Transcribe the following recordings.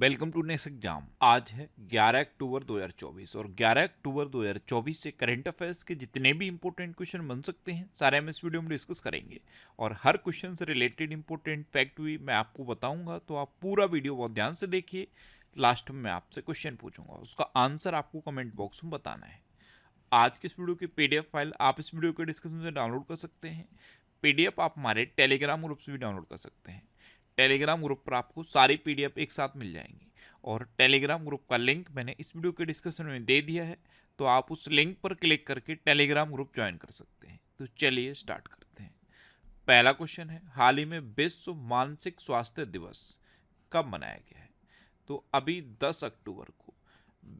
Welcome to next exam. आज है 11 अक्टूबर 2024 और 11 अक्टूबर 2024 से करंट अफेयर्स के जितने भी इंपॉर्टेंट क्वेश्चन बन सकते हैं सारे हम इस वीडियो में डिस्कस करेंगे। और हर क्वेश्चन से रिलेटेड इंपॉर्टेंट फैक्ट भी मैं आपको बताऊंगा, तो आप पूरा वीडियो बहुत ध्यान से देखिए। लास्ट में मैं आपसे क्वेश्चन पूछूंगा, उसका आंसर आपको कमेंट बॉक्स में बताना है। आज की इस वीडियो की पीडीएफ फाइल आप इस वीडियो के डिस्क्रिप्शन से डाउनलोड कर सकते हैं। पीडीएफ आप हमारे टेलीग्राम ग्रुप से भी डाउनलोड कर सकते हैं। टेलीग्राम ग्रुप पर आपको सारी पीडीएफ एक साथ मिल जाएंगी और टेलीग्राम ग्रुप का लिंक मैंने इस वीडियो के डिस्क्रिप्शन में दे दिया है, तो आप उस लिंक पर क्लिक करके टेलीग्राम ग्रुप ज्वाइन कर सकते हैं। तो चलिए स्टार्ट करते हैं। पहला क्वेश्चन है, हाल ही में विश्व मानसिक स्वास्थ्य दिवस कब मनाया गया है? तो अभी 10 अक्टूबर को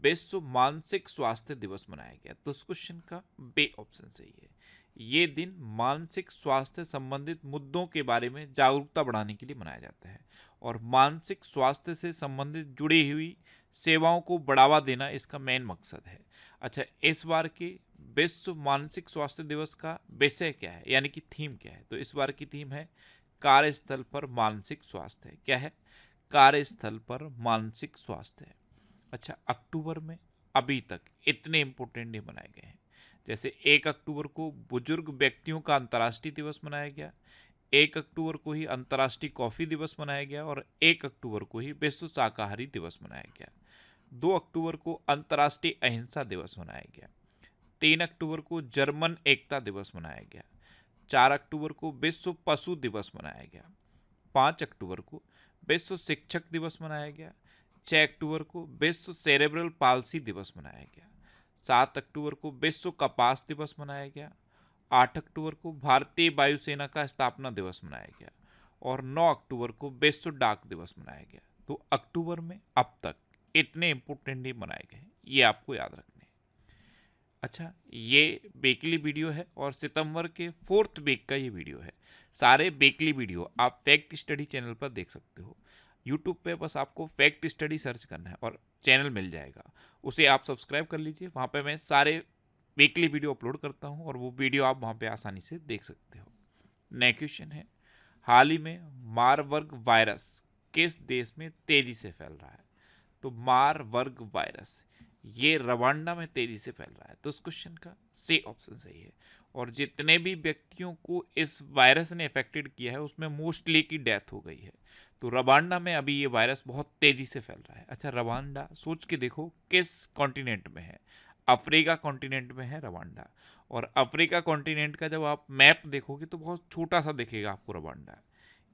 विश्व मानसिक स्वास्थ्य दिवस मनाया गया। तो इस क्वेश्चन का बे ऑप्शन सही है। ये दिन मानसिक स्वास्थ्य संबंधित मुद्दों के बारे में जागरूकता बढ़ाने के लिए मनाया जाता है और मानसिक स्वास्थ्य से संबंधित जुड़ी हुई सेवाओं को बढ़ावा देना इसका मेन मकसद है। अच्छा, इस बार के विश्व मानसिक स्वास्थ्य दिवस का विषय क्या है, यानी कि थीम क्या है? तो इस बार की थीम है कार्यस्थल पर मानसिक स्वास्थ्य। क्या है? कार्यस्थल पर मानसिक स्वास्थ्य है। अच्छा, अक्टूबर में अभी तक इतने इंपॉर्टेंट डे मनाए गए हैं, जैसे 1 अक्टूबर को बुजुर्ग व्यक्तियों का अंतर्राष्ट्रीय दिवस मनाया गया, 1 अक्टूबर को ही अंतर्राष्ट्रीय कॉफी दिवस मनाया गया और 1 अक्टूबर को ही विश्व शाकाहारी दिवस मनाया गया। 2 अक्टूबर को अंतर्राष्ट्रीय अहिंसा दिवस मनाया गया, 3 अक्टूबर को जर्मन एकता दिवस मनाया गया, 4 अक्टूबर को विश्व पशु दिवस मनाया गया, 5 अक्टूबर को विश्व शिक्षक दिवस मनाया गया, 6 अक्टूबर को विश्व सेरेब्रल पाल्सी दिवस मनाया गया, 7 अक्टूबर को विश्व कपास दिवस मनाया गया, 8 अक्टूबर को भारतीय वायुसेना का स्थापना दिवस मनाया गया और 9 अक्टूबर को विश्व डाक दिवस मनाया गया। तो अक्टूबर में अब तक इतने इंपोर्टेंट डे मनाए गए हैं, ये आपको याद रखने हैं। अच्छा, ये वीकली वीडियो है और सितंबर के 4th वीक का ये वीडियो है। सारे वीकली वीडियो आप फैक्ट स्टडी चैनल पर देख सकते हो। यूट्यूब पे बस आपको फैक्ट स्टडी सर्च करना है और चैनल मिल जाएगा, उसे आप सब्सक्राइब कर लीजिए। वहाँ पे मैं सारे वीकली वीडियो अपलोड करता हूँ और वो वीडियो आप वहाँ पे आसानी से देख सकते हो। नेक्स्ट क्वेश्चन है, हाल ही में मारबर्ग वायरस किस देश में तेजी से फैल रहा है? तो मारबर्ग वायरस ये रवांडा में तेजी से फैल रहा है। तो इस क्वेश्चन का सी ऑप्शन सही है। और जितने भी व्यक्तियों को इस वायरस ने अफेक्टेड किया है उसमें मोस्टली की डेथ हो गई है। तो रवांडा में अभी ये वायरस बहुत तेजी से फैल रहा है। अच्छा, रवांडा सोच के देखो किस कॉन्टिनेंट में है? अफ्रीका कॉन्टिनेंट में है रवांडा। और अफ्रीका कॉन्टिनेंट का जब आप मैप देखोगे तो बहुत छोटा सा दिखेगा आपको रवांडा।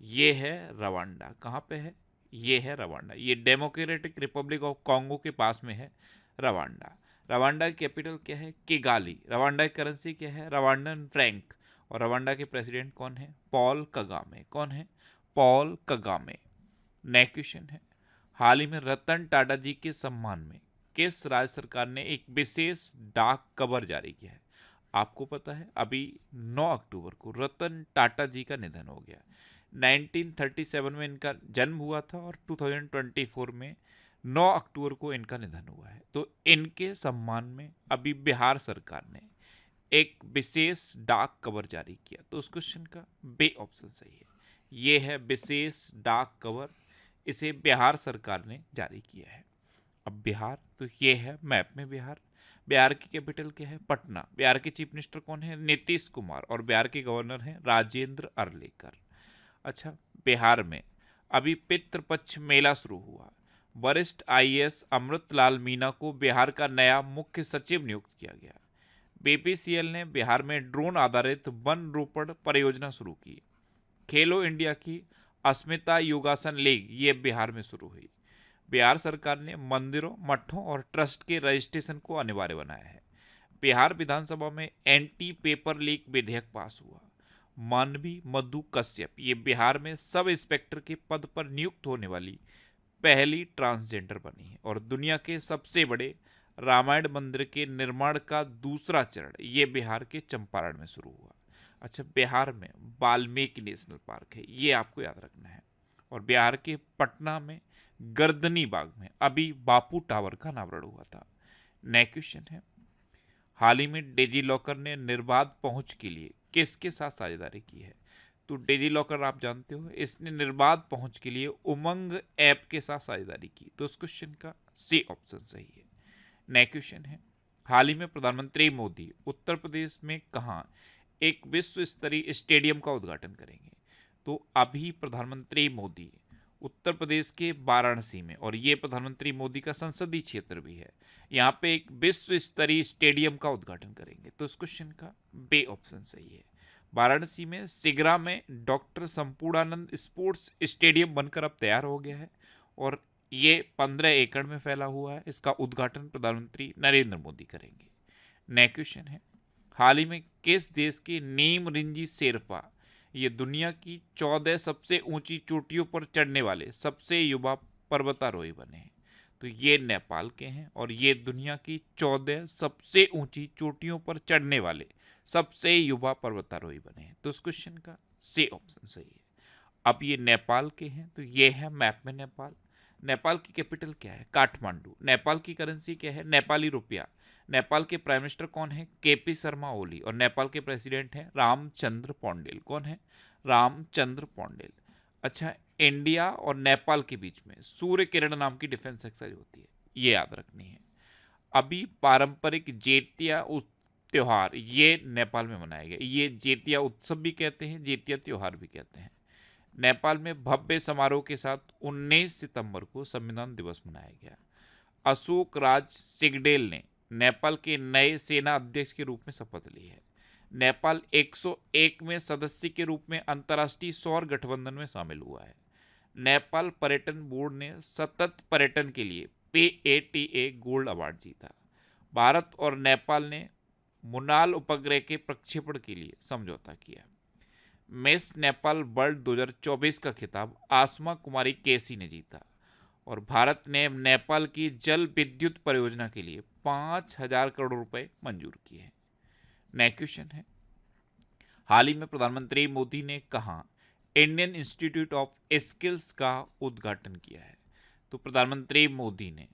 ये है रवांडा। कहाँ पे है? ये है रवांडा। ये डेमोक्रेटिक रिपब्लिक ऑफ कॉन्गो के पास में है रवांडा। रवांडा की कैपिटल क्या है? किगाली। रवांडा की करेंसी क्या है? Rwandan Frank. और रवांडा के प्रेसिडेंट कौन है? Paul Kagame. कौन है? Paul Kagame. नेक्स्ट क्वेश्चन है, हाल ही में रतन टाटा जी के सम्मान में किस राज्य सरकार ने एक विशेष डाक कवर जारी किया है? आपको पता है अभी 9 अक्टूबर को रतन टाटा जी का निधन हो गया। 1937 में इनका जन्म हुआ था और 2024 में 9 अक्टूबर को इनका निधन हुआ है। तो इनके सम्मान में अभी बिहार सरकार ने एक विशेष डाक कवर जारी किया। तो उस क्वेश्चन का बे ऑप्शन सही है। ये है विशेष डाक कवर, इसे बिहार सरकार ने जारी किया है। अब बिहार, तो ये है मैप में बिहार। बिहार की कैपिटल क्या है? पटना। बिहार के चीफ मिनिस्टर कौन है? नीतीश कुमार। और बिहार के गवर्नर हैं राजेंद्र अर्लेकर। अच्छा, बिहार में अभी पितृपक्ष मेला शुरू हुआ। वरिष्ठ आईएएस अमृतलाल मीना को बिहार का नया मुख्य सचिव नियुक्त किया गया। बीपीसीएल ने बिहार में ड्रोन आधारित वन रोपण परियोजना शुरू की। खेलो इंडिया की अस्मिता योगासन लीग ये बिहार में शुरू हुई। बिहार सरकार ने मंदिरों, मठों और ट्रस्ट के रजिस्ट्रेशन को अनिवार्य बनाया है। बिहार विधानसभा में एंटी पेपर लीक विधेयक पास हुआ। मानवी मधु कश्यप ये बिहार में सब इंस्पेक्टर के पद पर नियुक्त होने वाली पहली ट्रांसजेंडर बनी है। और दुनिया के सबसे बड़े रामायण मंदिर के निर्माण का दूसरा चरण ये बिहार के चंपारण में शुरू हुआ। अच्छा, बिहार में वाल्मीकि नेशनल पार्क है, ये आपको याद रखना है। और बिहार के पटना में गर्दनी बाग में अभी बापू टावर का अनावरण हुआ था। नेक्स्ट क्वेश्चन है, हाल ही में डिजी लॉकर ने निर्बाध पहुंच के लिए किसके साथ साझेदारी की है? तो डिजी लॉकर आप जानते हो, इसने निर्बाध पहुंच के लिए उमंग ऐप के साथ साझेदारी की। तो इस क्वेश्चन का सी ऑप्शन सही है। नेक्स्ट क्वेश्चन है, हाल ही में प्रधानमंत्री मोदी उत्तर प्रदेश में कहाँ एक विश्व स्तरीय स्टेडियम का उद्घाटन करेंगे? तो अभी प्रधानमंत्री मोदी उत्तर प्रदेश के वाराणसी में, और ये प्रधानमंत्री मोदी का संसदीय क्षेत्र भी है, यहाँ पे एक विश्व स्तरीय स्टेडियम का उद्घाटन करेंगे। तो इस क्वेश्चन का बे ऑप्शन सही है। वाराणसी में सिगरा में डॉक्टर संपूर्णानंद स्पोर्ट्स स्टेडियम बनकर अब तैयार हो गया है और ये 15 एकड़ में फैला हुआ है। इसका उद्घाटन प्रधानमंत्री नरेंद्र मोदी करेंगे। नेक्स्ट क्वेश्चन है, हाल ही में किस देश के नीम रिंजी शेरपा ये दुनिया की 14 सबसे ऊंची चोटियों पर चढ़ने वाले सबसे युवा पर्वतारोही बने हैं? तो ये नेपाल के हैं और ये दुनिया की 14 सबसे ऊंची चोटियों पर चढ़ने वाले सबसे युवा पर्वतारोही बने हैं। तो इस क्वेश्चन का सी ऑप्शन सही है। अब ये नेपाल के हैं, तो ये है मैप में नेपाल। नेपाल की कैपिटल क्या है? काठमांडू। नेपाल की करेंसी क्या है? नेपाली रुपया। नेपाल के प्राइम मिनिस्टर कौन है? केपी शर्मा ओली। और नेपाल के प्रेसिडेंट हैं रामचंद्र पौंडेल। कौन है? रामचंद्र पौंडेल। अच्छा, इंडिया और नेपाल के बीच में सूर्य किरण नाम की डिफेंस एक्सरसाइज होती है, ये याद रखनी है। अभी पारंपरिक जेतिया त्योहार ये नेपाल में मनाया गया। ये जेतिया उत्सव भी कहते हैं, जेतिया त्योहार भी कहते हैं। नेपाल में भव्य समारोह के साथ 19 सितंबर को संविधान दिवस मनाया गया। अशोक राज सिगडेल ने नेपाल के नए सेना अध्यक्ष के रूप में शपथ ली है। नेपाल 101 में सदस्य के रूप में अंतर्राष्ट्रीय सौर गठबंधन में शामिल हुआ है। नेपाल पर्यटन बोर्ड ने सतत पर्यटन के लिए PATA गोल्ड अवार्ड जीता। भारत और नेपाल ने मुनाल उपग्रह के प्रक्षेपण के लिए समझौता किया। मिस नेपाल वर्ल्ड 2024 का खिताब आसमा कुमारी केसी ने जीता। और भारत ने नेपाल की जल विद्युत परियोजना के लिए 5,000 करोड़ रुपए मंजूर किए हैं। नेक्स्ट क्वेश्चन है, हाल ही में प्रधानमंत्री मोदी ने कहा इंडियन इंस्टीट्यूट ऑफ स्किल्स का उद्घाटन किया है? तो प्रधानमंत्री मोदी ने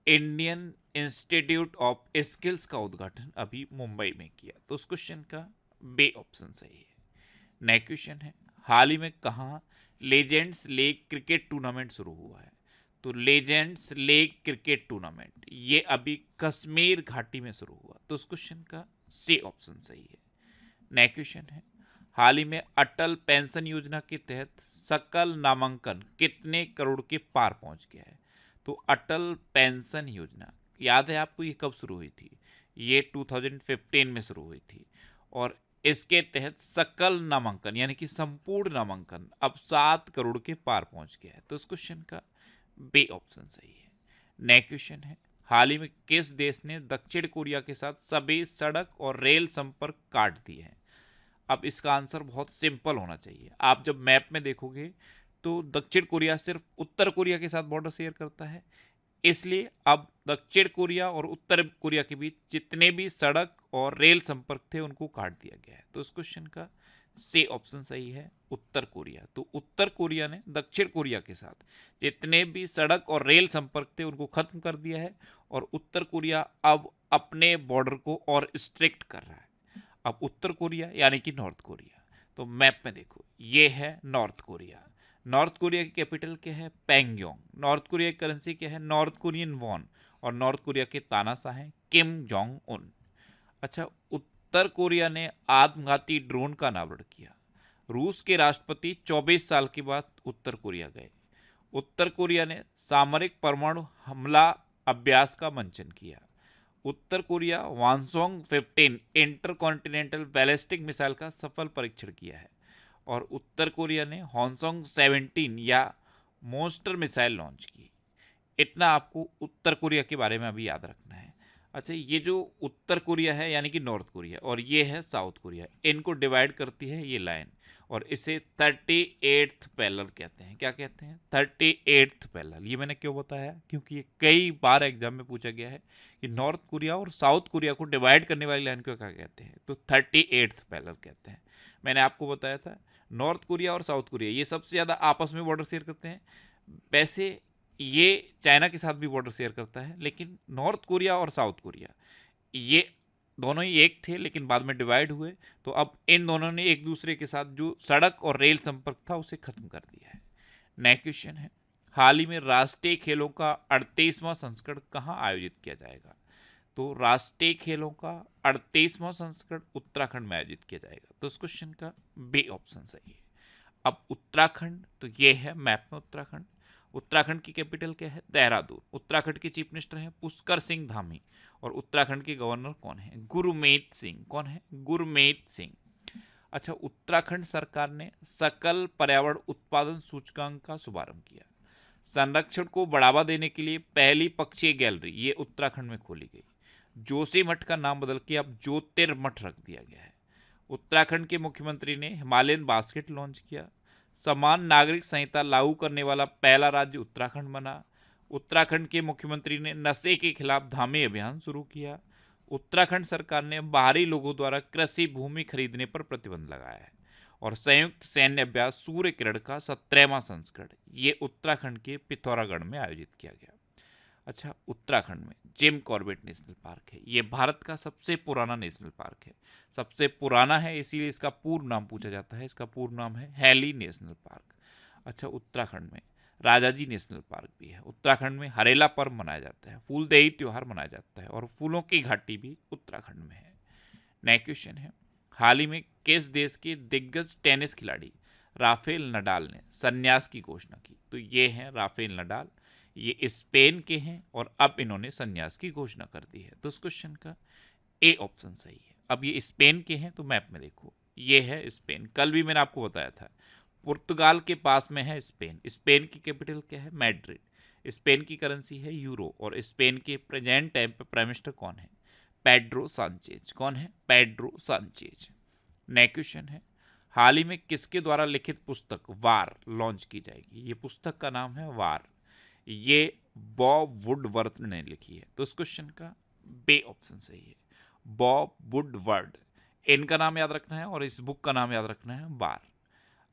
इंडियन इंस्टीट्यूट ऑफ स्किल्स का उद्घाटन अभी मुंबई में किया। तो उस क्वेश्चन का बे ऑप्शन सही है। नेक्स्ट क्वेश्चन है, हाल ही में कहाँ लेजेंड्स लीग क्रिकेट टूर्नामेंट शुरू हुआ है? तो लेजेंड्स लीग क्रिकेट टूर्नामेंट ये अभी कश्मीर घाटी में शुरू हुआ। तो उस क्वेश्चन का सी ऑप्शन सही है। नेक्स्ट क्वेश्चन है, हाल ही में अटल पेंशन योजना के तहत सकल नामांकन कितने करोड़ के पार पहुंच गया है? तो अटल पेंशन योजना याद है आपको ये कब शुरू हुई थी? ये 2015 में शुरू हुई थी और इसके तहत सकल नामांकन यानी कि संपूर्ण नामांकन अब 7 करोड़ के पार पहुंच गया है। तो इस क्वेश्चन का बी ऑप्शन सही है। नेक्स्ट क्वेश्चन है, हाल ही में किस देश ने दक्षिण कोरिया के साथ सभी सड़क और रेल संपर्क काट दिए हैं? अब इसका आंसर बहुत सिंपल होना चाहिए। आप जब मैप में देखोगे तो दक्षिण कोरिया सिर्फ उत्तर कोरिया के साथ बॉर्डर शेयर करता है, इसलिए अब दक्षिण कोरिया और उत्तर कोरिया के बीच जितने भी सड़क और रेल संपर्क थे उनको काट दिया गया है। तो इस क्वेश्चन का सी ऑप्शन सही है, उत्तर कोरिया। तो उत्तर कोरिया ने दक्षिण कोरिया के साथ जितने भी सड़क और रेल संपर्क थे उनको खत्म कर दिया है और उत्तर कोरिया अब अपने बॉर्डर को और स्ट्रिक्ट कर रहा है। अब उत्तर कोरिया यानी कि नॉर्थ कोरिया, तो मैप में देखो ये है नॉर्थ कोरिया। नॉर्थ कोरिया की कैपिटल क्या है? पैंगयोंग। नॉर्थ कोरिया की करेंसी क्या है? North Korean von. और नॉर्थ कोरिया के तानाशाह हैं किम जोंग उन। अच्छा, उत्तर कोरिया ने आत्मघाती ड्रोन का अनावरण किया। रूस के राष्ट्रपति 24 साल के बाद उत्तर कोरिया गए। उत्तर कोरिया ने सामरिक परमाणु हमला अभ्यास का मंचन किया। उत्तर कोरिया वानसोंग 15 इंटरकॉन्टिनेंटल बैलिस्टिक मिसाइल का सफल परीक्षण किया है। और उत्तर कोरिया ने हॉन्सोंग 17 या मोस्टर मिसाइल लॉन्च की। इतना आपको उत्तर कोरिया के बारे में अभी याद रखना है। अच्छा, ये जो उत्तर कोरिया है यानी कि नॉर्थ कोरिया और ये है साउथ कोरिया, इनको डिवाइड करती है ये लाइन और इसे 38th पैरेलल कहते हैं। क्या कहते हैं? 38th parallel. ये मैंने क्यों बताया? क्योंकि ये कई बार एग्जाम में पूछा गया है कि नॉर्थ कोरिया और साउथ कोरिया को डिवाइड करने वाली लाइन को क्या कहते हैं? तो 38th पैरेलल कहते हैं। मैंने आपको बताया था नॉर्थ कोरिया और साउथ कोरिया ये सबसे ज़्यादा आपस में बॉर्डर शेयर करते हैं। वैसे ये चाइना के साथ भी बॉर्डर शेयर करता है, लेकिन नॉर्थ कोरिया और साउथ कोरिया ये दोनों ही एक थे लेकिन बाद में डिवाइड हुए, तो अब इन दोनों ने एक दूसरे के साथ जो सड़क और रेल संपर्क था उसे खत्म कर दिया है। नेक्स्ट क्वेश्चन है, हाल ही में राष्ट्रीय खेलों का 38वां संस्करण कहाँ आयोजित किया जाएगा? तो राष्ट्रीय खेलों का 38वां संस्करण उत्तराखंड में आयोजित किया जाएगा। तो इस क्वेश्चन का बी ऑप्शन सही है। अब उत्तराखंड, तो ये है मैप में उत्तराखंड। उत्तराखंड की कैपिटल क्या है? देहरादून। उत्तराखंड के चीफ मिनिस्टर हैं पुष्कर सिंह धामी, और उत्तराखंड के गवर्नर कौन है? गुरमीत सिंह। कौन है? गुरमीत सिंह। अच्छा, उत्तराखंड सरकार ने सकल पर्यावरण उत्पादन सूचकांक का शुभारंभ किया। संरक्षण को बढ़ावा देने के लिए पहली पक्षी गैलरी ये उत्तराखंड में खोली गई। जोशीमठ का नाम बदल के अब ज्योतिर्मठ रख दिया गया है। उत्तराखंड के मुख्यमंत्री ने हिमालयन बास्केट लॉन्च किया। समान नागरिक संहिता लागू करने वाला पहला राज्य उत्तराखंड बना। उत्तराखंड के मुख्यमंत्री ने नशे के खिलाफ धामी अभियान शुरू किया। उत्तराखंड सरकार ने बाहरी लोगों द्वारा कृषि भूमि खरीदने पर प्रतिबंध लगाया है। और संयुक्त सैन्य अभ्यास सूर्य किरण का 17वां संस्करण ये उत्तराखंड के पिथौरागढ़ में आयोजित किया गया। अच्छा, उत्तराखंड में जिम कॉर्बेट नेशनल पार्क है। ये भारत का सबसे पुराना नेशनल पार्क है। सबसे पुराना है इसीलिए इसका पूर्ण नाम पूछा जाता है। इसका पूर्ण नाम है हैली नेशनल पार्क। अच्छा, उत्तराखंड में राजाजी नेशनल पार्क भी है। उत्तराखंड में हरेला पर्व मनाया जाता है, फूलदेई त्योहार मनाया जाता है, और फूलों की घाटी भी उत्तराखंड में है। नेक्स्ट क्वेश्चन है, हाल ही में किस देश के दिग्गज टेनिस खिलाड़ी राफेल नडाल ने संन्यास की घोषणा की? तो ये हैं राफेल नडाल, ये स्पेन के हैं और अब इन्होंने संन्यास की घोषणा कर दी है। तो इस क्वेश्चन का ए ऑप्शन सही है। अब ये स्पेन के हैं तो मैप में देखो, ये है स्पेन। कल भी मैंने आपको बताया था, पुर्तगाल के पास में है स्पेन। स्पेन की कैपिटल क्या है? मैड्रिड। स्पेन की करेंसी है यूरो, और स्पेन के प्रेजेंट टाइम पे प्राइम मिनिस्टर कौन है? Pedro Sanchez. कौन है? Pedro Sanchez. नेक्स्ट क्वेश्चन है, हाल ही में किसके द्वारा लिखित पुस्तक वार लॉन्च की जाएगी? ये पुस्तक का नाम है वार। ये बॉब वुडवर्थ ने लिखी है। तो इस क्वेश्चन का बे ऑप्शन सही है, बॉब वुडवर्ड। इनका नाम याद रखना है और इस बुक का नाम याद रखना है वार।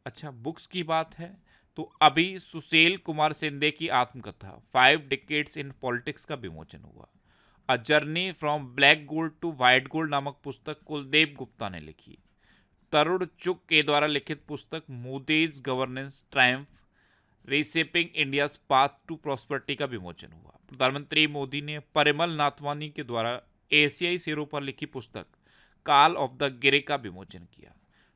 अच्छा, बुक्स की बात है तो अभी सुशील कुमार शिंदे की आत्मकथा 5 डिकेड्स इन पॉलिटिक्स का विमोचन हुआ। A journey from black gold to white gold नामक पुस्तक कुलदीप गुप्ता ने लिखी। तरुण चुग के द्वारा लिखित पुस्तक Modi's governance triumph reshaping India's path to prosperity का विमोचन हुआ। प्रधानमंत्री मोदी ने परिमल नाथवानी के द्वारा एशियाई शेरों पर लिखी पुस्तक काल ऑफ द गिरे का विमोचन किया।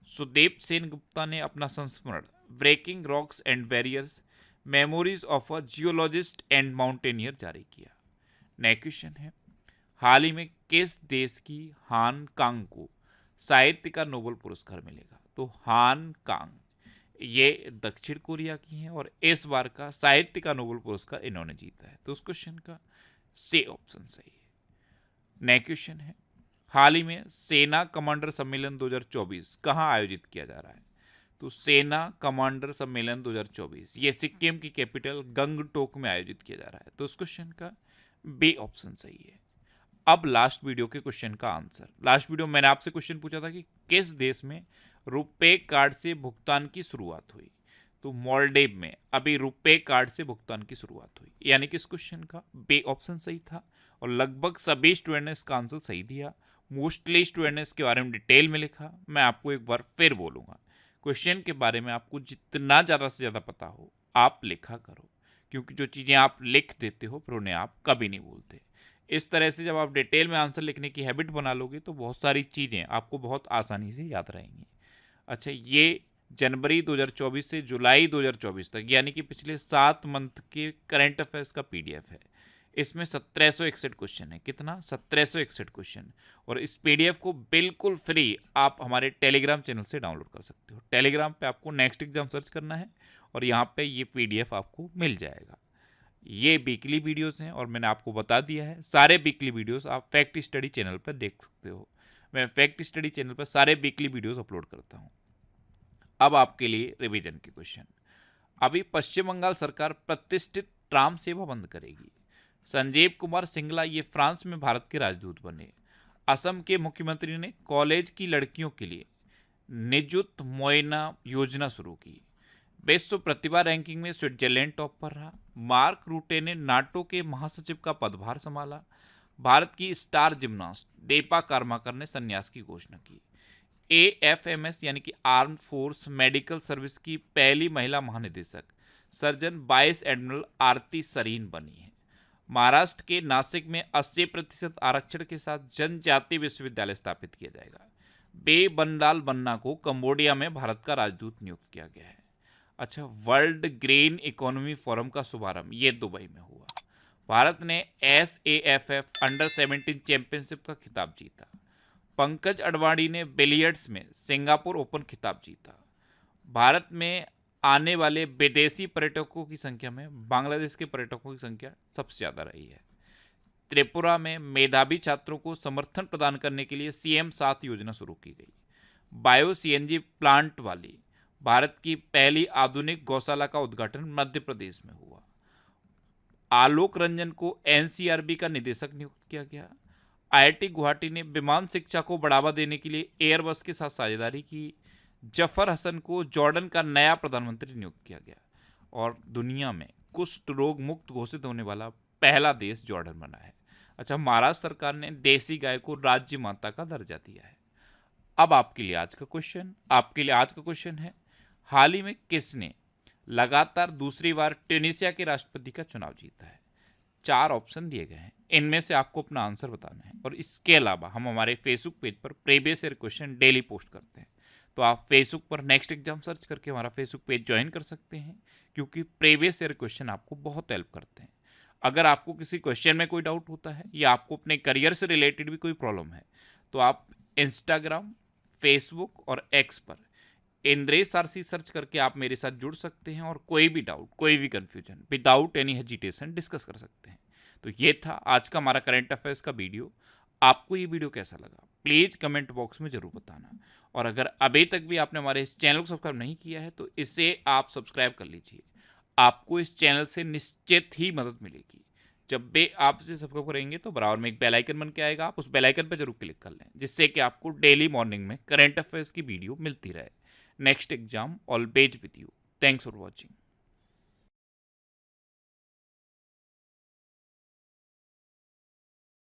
सुदीप सेन गुप्ता ने अपना संस्मरण breaking rocks and barriers memories of a geologist and mountaineer जारी किया। नेक्स्ट क्वेश्चन है, हाल ही में किस देश की हान कांग को साहित्य का नोबेल पुरस्कार मिलेगा? तो हान कांग ये दक्षिण कोरिया की हैं और इस बार का साहित्य का नोबेल पुरस्कार इन्होंने जीता है। तो उस क्वेश्चन का सी ऑप्शन सही है। नेक्स्ट क्वेश्चन है, हाल ही में सेना कमांडर सम्मेलन 2024 कहाँ आयोजित किया जा रहा है? तो सेना कमांडर सम्मेलन 2024 ये सिक्किम की कैपिटल गंगटोक में आयोजित किया जा रहा है। तो उस क्वेश्चन का बी ऑप्शन सही है। अब लास्ट वीडियो के क्वेश्चन का आंसर। लास्ट वीडियो मैंने आपसे क्वेश्चन पूछा था कि किस देश में रुपे कार्ड से भुगतान की शुरुआत हुई? तो मालदीव में अभी रुपे कार्ड से भुगतान की शुरुआत हुई। यानी कि इस क्वेश्चन का बी ऑप्शन सही था और लगभग सभी स्टूडेंट ने इसका आंसर सही दिया। मोस्टली स्टूडेंट ने इसके बारे में डिटेल में लिखा। मैं आपको एक बार फिर बोलूँगा, क्वेश्चन के बारे में आपको जितना ज़्यादा से ज़्यादा पता हो आप लिखा करो, क्योंकि जो चीज़ें आप लिख देते हो फिर उन्हें आप कभी नहीं भूलते। इस तरह से जब आप डिटेल में आंसर लिखने की हैबिट बना लोगे तो बहुत सारी चीज़ें आपको बहुत आसानी से याद रहेंगी। अच्छा, ये जनवरी 2024 से जुलाई 2024 तक यानी कि पिछले 7 मंथ के करंट अफेयर्स का पीडीएफ है। इसमें 1761 क्वेश्चन है। कितना? 1761 क्वेश्चन। और इस पीडीएफ को बिल्कुल फ्री आप हमारे टेलीग्राम चैनल से डाउनलोड कर सकते हो। टेलीग्राम पे आपको नेक्स्ट एग्जाम सर्च करना है और यहाँ पे ये पीडीएफ आपको मिल जाएगा। ये वीकली वीडियोस हैं और मैंने आपको बता दिया है सारे वीकली वीडियोस आप फैक्ट स्टडी चैनल पर देख सकते हो। मैं फैक्ट स्टडी चैनल पर सारे वीकली वीडियोस अपलोड करता हूँ। अब आपके लिए रिवीजन के क्वेश्चन। अभी पश्चिम बंगाल सरकार प्रतिष्ठित ट्राम सेवा बंद करेगी। संजीव कुमार सिंगला ये फ्रांस में भारत के राजदूत बने। असम के मुख्यमंत्री ने कॉलेज की लड़कियों के लिए निजुत मोइना योजना शुरू की। विश्व प्रतिभा रैंकिंग में स्विट्जरलैंड टॉप पर रहा। मार्क रूटे ने नाटो के महासचिव का पदभार संभाला। भारत की स्टार जिम्नास्ट दीपा कर्माकर ने संन्यास की घोषणा की। AFMS यानी कि आर्म फोर्स मेडिकल सर्विस की पहली महिला महानिदेशक सर्जन वाइस एडमिरल आरती सरीन बनी है। महाराष्ट्र के नासिक में 80% आरक्षण के साथ जनजातीय विश्वविद्यालय स्थापित किया जाएगा। बे बनलाल बन्ना को कंबोडिया में भारत का राजदूत नियुक्त किया गया है। अच्छा, वर्ल्ड ग्रेन इकोनॉमी फोरम का शुभारंभ ये दुबई में हुआ। भारत ने SAFF अंडर 17 चैंपियनशिप का खिताब जीता। पंकज अडवाणी ने बिलियर्ड्स में सिंगापुर ओपन खिताब जीता। भारत में आने वाले विदेशी पर्यटकों की संख्या में बांग्लादेश के पर्यटकों की संख्या सबसे ज़्यादा रही है। त्रिपुरा में मेधावी छात्रों को समर्थन प्रदान करने के लिए CM 7 योजना शुरू की गई। बायो CNG प्लांट वाली भारत की पहली आधुनिक गौशाला का उद्घाटन मध्य प्रदेश में हुआ। आलोक रंजन को NCRB का निदेशक नियुक्त किया गया। IIT गुवाहाटी ने विमान शिक्षा को बढ़ावा देने के लिए एयरबस के साथ साझेदारी की। जफर हसन को जॉर्डन का नया प्रधानमंत्री नियुक्त किया गया। और दुनिया में कुष्ठ रोग मुक्त घोषित होने वाला पहला देश जॉर्डन बना है। अच्छा, महाराष्ट्र सरकार ने देसी गाय को राज्य माता का दर्जा दिया है। अब आपके लिए आज का क्वेश्चन है, हाल ही में किसने लगातार दूसरी बार ट्यूनीशिया के राष्ट्रपति का चुनाव जीता है? 4 ऑप्शन दिए गए हैं, इनमें से आपको अपना आंसर बताना है। और इसके अलावा हम हमारे फेसबुक पेज पर previous year question daily post करते हैं, तो आप फेसबुक पर नेक्स्ट एग्जाम सर्च करके हमारा फेसबुक पेज ज्वाइन कर सकते हैं, क्योंकि प्रीवियस ईयर क्वेश्चन आपको बहुत हेल्प करते हैं। अगर आपको किसी क्वेश्चन में कोई डाउट होता है या आपको अपने करियर से रिलेटेड भी कोई प्रॉब्लम है, तो आप इंस्टाग्राम, फेसबुक और एक्स पर इंद्रेश आरसी सर्च करके आप मेरे साथ जुड़ सकते हैं और कोई भी डाउट, कोई भी confusion without any hesitation discuss कर सकते हैं। तो ये था आज का हमारा करंट अफेयर्स का वीडियो। आपको ये वीडियो कैसा लगा प्लीज़ कमेंट बॉक्स में ज़रूर बताना। और अगर अभी तक भी आपने हमारे इस चैनल को सब्सक्राइब नहीं किया है तो इसे आप सब्सक्राइब कर लीजिए। आपको इस चैनल से निश्चित ही मदद मिलेगी। जब भी आप इसे सब्सक्राइब करेंगे तो बराबर में एक बेल आइकन बन के आएगा, आप उस बेल आइकन पर जरूर क्लिक कर लें, जिससे कि आपको डेली मॉर्निंग में करंट अफेयर्स की वीडियो मिलती रहे। Next exam always with you. Thanks for watching.